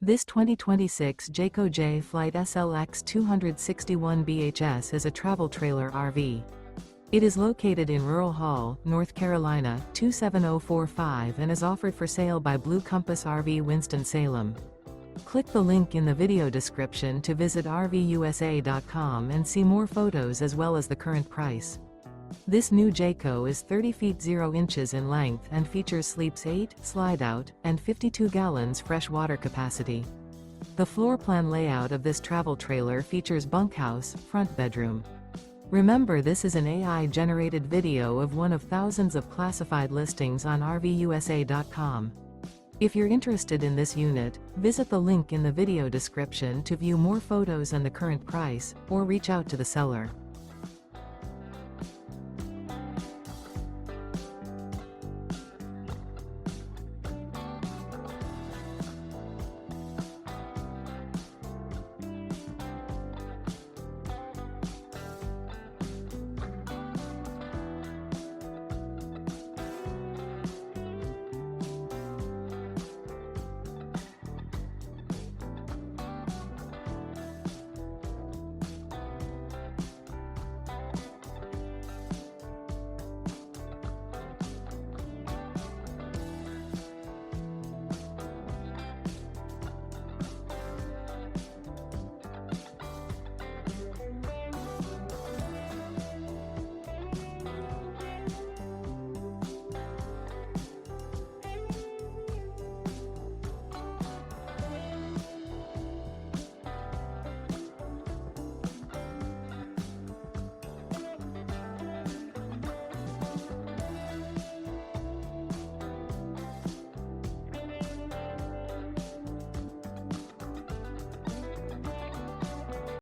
This 2026 Jayco Jay Flight SLX 261 BHS is a travel trailer RV. It is located in Rural Hall, North Carolina, 27045 and is offered for sale by Blue Compass RV Winston, Salem. Click the link in the video description to visit RVUSA.com and see more photos as well as the current price. This new Jayco is 30 feet 0 inches in length and features sleeps 8, Slideout, and 52 gallons fresh water capacity. The floor plan layout of this travel trailer features bunkhouse, front bedroom. Remember, this is an AI-generated video of one of thousands of classified listings on RVUSA.com. If you're interested in this unit, visit the link in the video description to view more photos and the current price, or reach out to the seller.